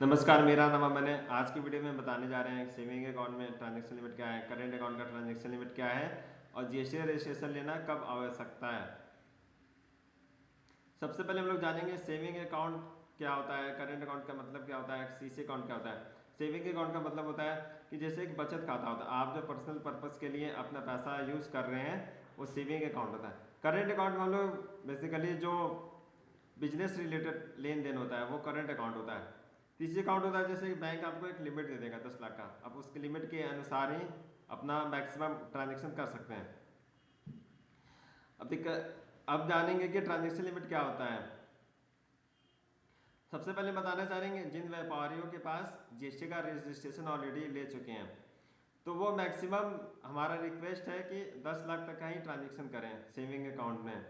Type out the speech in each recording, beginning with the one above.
नमस्कार, मेरा नाम अमन है। आज की वीडियो में बताने जा रहे हैं सेविंग अकाउंट में ट्रांजैक्शन लिमिट क्या है, करेंट अकाउंट का ट्रांजैक्शन लिमिट क्या है और जीएसटी रजिस्ट्रेशन लेना कब आवश्यकता है। सबसे पहले हम लोग जानेंगे सेविंग अकाउंट क्या होता है, करेंट अकाउंट का मतलब क्या होता है, सीसी अकाउंट क्या होता है। सेविंग अकाउंट का मतलब होता है कि जैसे एक बचत खाता होता है, आप जो पर्सनल पर्पज़ के लिए अपना पैसा यूज़ कर रहे हैं वो सेविंग अकाउंट होता है। करेंट अकाउंट में हम लोग बेसिकली जो बिजनेस रिलेटेड लेन देन होता है वो करंट अकाउंट होता है। तीसरी अकाउंट होता है जैसे बैंक आपको एक लिमिट दे देगा 10 लाख का, आप उसके लिमिट के अनुसार ही अपना मैक्सिमम ट्रांजेक्शन कर सकते हैं। अब अब जानेंगे कि ट्रांजेक्शन लिमिट क्या होता है। सबसे पहले बताना चाहेंगे जिन व्यापारियों के पास जीएसटी का रजिस्ट्रेशन ऑलरेडी ले चुके हैं तो वो मैक्सिमम हमारा रिक्वेस्ट है कि 10 लाख तक का ही ट्रांजेक्शन करें सेविंग अकाउंट में।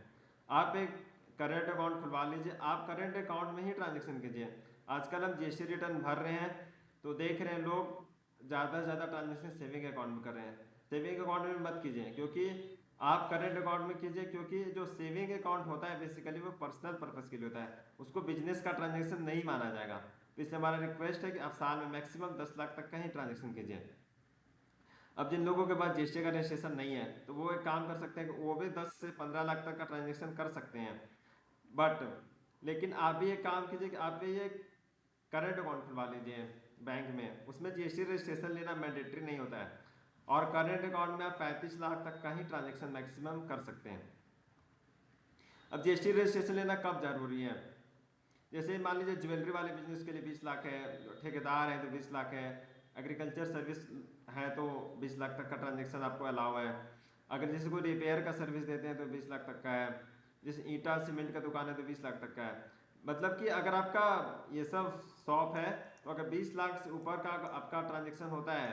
आप एक करेंट अकाउंट खुलवा लीजिए, आप करेंट अकाउंट में ही ट्रांजेक्शन कीजिए। आजकल हम जीएसटी रिटर्न भर रहे हैं तो देख रहे हैं लोग ज़्यादा से ज़्यादा ट्रांजेक्शन सेविंग अकाउंट में कर रहे हैं। सेविंग अकाउंट में मत कीजिए, क्योंकि आप करेंट अकाउंट में कीजिए, क्योंकि जो सेविंग अकाउंट होता है बेसिकली वो पर्सनल पर्पज़ के लिए होता है, उसको बिजनेस का ट्रांजेक्शन नहीं माना जाएगा। तो इसलिए हमारा रिक्वेस्ट है कि आप साल में मैक्सिमम 10 लाख तक का ही ट्रांजेक्शन कीजिए। अब जिन लोगों के पास जीएसटी का रजिस्ट्रेशन नहीं है तो वो एक काम कर सकते हैं कि वो भी 10 से 15 लाख तक का ट्रांजेक्शन कर सकते हैं। बट लेकिन आप भी एक काम कीजिए कि आप भी ये करंट अकाउंट खुलवा लीजिए बैंक में, उसमें जीएसटी रजिस्ट्रेशन लेना मैंडेटरी नहीं होता है। और करंट अकाउंट में आप 35 लाख तक का ही ट्रांजेक्शन मैक्सिमम कर सकते हैं। अब जीएसटी रजिस्ट्रेशन लेना कब जरूरी है, जैसे मान लीजिए ज्वेलरी वाले बिजनेस के लिए 20 लाख है, ठेकेदार है तो 20 लाख है, एग्रीकल्चर सर्विस है तो 20 लाख तक का ट्रांजेक्शन आपको अलाउ है। अगर जैसे कोई रिपेयर का सर्विस देते हैं तो 20 लाख तक का है। जैसे ईंटा सीमेंट का दुकान है तो 20 लाख तक का है। मतलब कि अगर आपका ये सब शॉप है तो अगर 20 लाख से ऊपर का आपका ट्रांजेक्शन होता है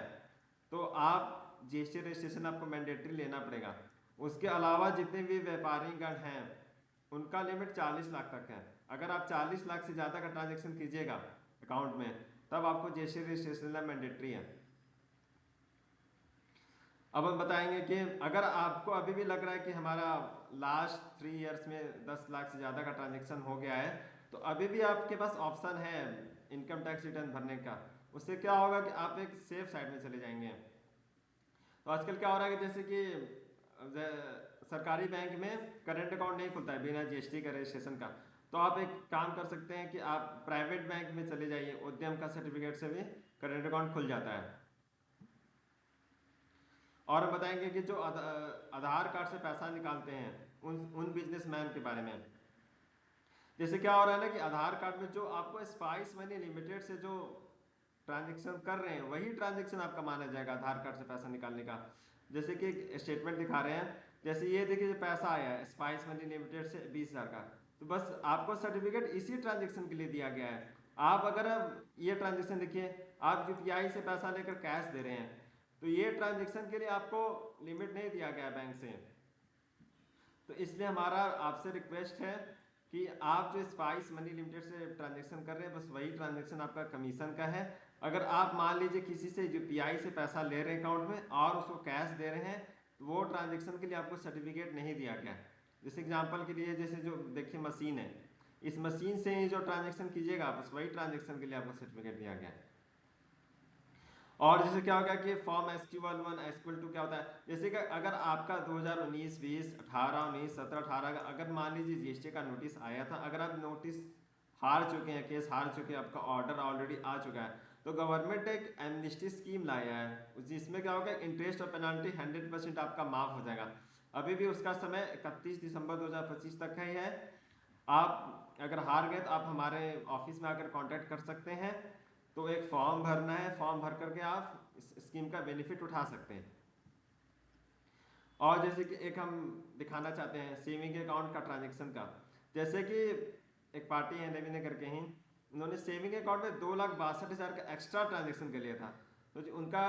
तो आप जीएसटी रजिस्ट्रेशन आपको मैंडेटरी लेना पड़ेगा। उसके अलावा जितने भी व्यापारी गण हैं उनका लिमिट 40 लाख तक है। अगर आप 40 लाख से ज़्यादा का ट्रांजेक्शन कीजिएगा अकाउंट में तब आपको जीएसटी रजिस्ट्रेशन लेना मैंडेटरी है। अब हम बताएंगे कि अगर आपको अभी भी लग रहा है कि हमारा लास्ट 3 ईयर्स में 10 लाख से ज़्यादा का ट्रांजेक्शन हो गया है तो अभी भी आपके पास ऑप्शन है इनकम टैक्स रिटर्न भरने का। उससे क्या होगा कि आप एक सेफ साइड में चले जाएंगे। तो आजकल क्या हो रहा है कि जैसे कि सरकारी बैंक में करंट अकाउंट नहीं खुलता है बिना जीएसटी का रजिस्ट्रेशन का, तो आप एक काम कर सकते हैं कि आप प्राइवेट बैंक में चले जाइए, उद्यम का सर्टिफिकेट से भी करंट अकाउंट खुल जाता है। और हम बताएंगे कि जो आधार कार्ड से पैसा निकालते हैं उन बिजनेसमैन के बारे में। जैसे क्या हो रहा है ना कि आधार कार्ड में जो आपको स्पाइस मनी लिमिटेड से जो ट्रांजेक्शन कर रहे हैं वही ट्रांजेक्शन आपका माना जाएगा आधार कार्ड से पैसा निकालने का। जैसे कि एक स्टेटमेंट दिखा रहे हैं, जैसे ये देखिए जो पैसा आया है स्पाइस मनी लिमिटेड से 20,000 का, तो बस आपको सर्टिफिकेट इसी ट्रांजेक्शन के लिए दिया गया है। आप अगर अब ये ट्रांजेक्शन देखिए, आप यूपीआई से पैसा लेकर कैश दे रहे हैं तो ये ट्रांजेक्शन के लिए आपको लिमिट नहीं दिया गया बैंक से। तो इसलिए हमारा आपसे रिक्वेस्ट है कि आप जो स्पाइस मनी लिमिटेड से ट्रांजेक्शन कर रहे हैं बस वही ट्रांजेक्शन आपका कमीशन का है। अगर आप मान लीजिए किसी से यूपीआई से पैसा ले रहे हैं अकाउंट में और उसको कैश दे रहे हैं तो वो ट्रांजेक्शन के लिए आपको सर्टिफिकेट नहीं दिया गया। जैसे एग्जांपल के लिए जैसे जो देखिए मशीन है, इस मशीन से ही जो ट्रांजेक्शन कीजिएगा बस वही ट्रांजेक्शन के लिए आपको सर्टिफिकेट दिया गया है। और जैसे क्या होगा कि फॉर्म SQ1 SQ2 क्या होता है, जैसे कि अगर आपका 2019 20 18 19 17 18 का अगर मान लीजिए जीएसटी का नोटिस आया था, अगर आप नोटिस हार चुके हैं, केस हार चुके हैं, आपका ऑर्डर ऑलरेडी आ चुका है, तो गवर्नमेंट एक एमनिस्टी स्कीम लाया है जिसमें क्या होगा इंटरेस्ट और पेनल्टी 100% आपका माफ हो जाएगा। अभी भी उसका समय 31 दिसंबर 2025 तक का ही है। आप अगर हार गए तो आप हमारे ऑफिस में आकर कांटेक्ट कर सकते हैं। तो एक फॉर्म भरना है, फॉर्म भर करके आप इस स्कीम का बेनिफिट उठा सकते हैं। और जैसे कि एक हम दिखाना चाहते हैं सेविंग अकाउंट का ट्रांजेक्शन का, जैसे कि एक पार्टी है नवीन करके ही, उन्होंने सेविंग अकाउंट में 2,62,000 का एक्स्ट्रा ट्रांजेक्शन कर लिया था। तो जो उनका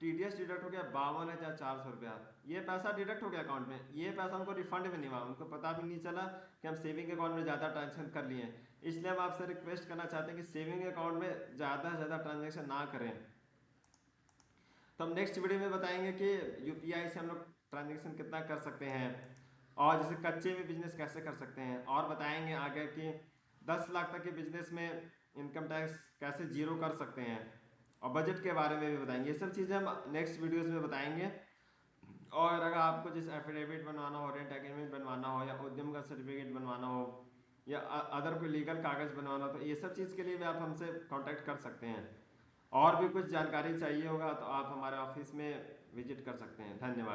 टीडीएस डिडक्ट हो गया 52,400 रुपया, ये पैसा डिडक्ट हो गया अकाउंट में, ये पैसा उनको रिफंड में नहीं हुआ, उनको पता भी नहीं चला कि हम सेविंग अकाउंट में ज़्यादा ट्रांजेक्शन कर लिए हैं। इसलिए हम आपसे रिक्वेस्ट करना चाहते हैं कि सेविंग अकाउंट में ज़्यादा से ज़्यादा ट्रांजेक्शन ना करें। तो हम नेक्स्ट वीडियो में बताएंगे कि यूपीआई से हम लोग ट्रांजेक्शन कितना कर सकते हैं और जैसे कच्चे में बिजनेस कैसे कर सकते हैं, और बताएंगे आगे कि 10 लाख तक के बिजनेस में इनकम टैक्स कैसे जीरो कर सकते हैं, और बजट के बारे में भी बताएंगे। ये सब चीज़ें हम नेक्स्ट वीडियोज़ में बताएंगे। और अगर आपको जैसे एफिडेविट बनवाना हो, रेंट एग्रीमेंट बनवाना हो, या उद्यम का सर्टिफिकेट बनवाना हो, या अदर कोई लीगल कागज़ बनवाना हो, तो ये सब चीज़ के लिए भी आप हमसे कांटेक्ट कर सकते हैं। और भी कुछ जानकारी चाहिए होगा तो आप हमारे ऑफिस में विजिट कर सकते हैं। धन्यवाद।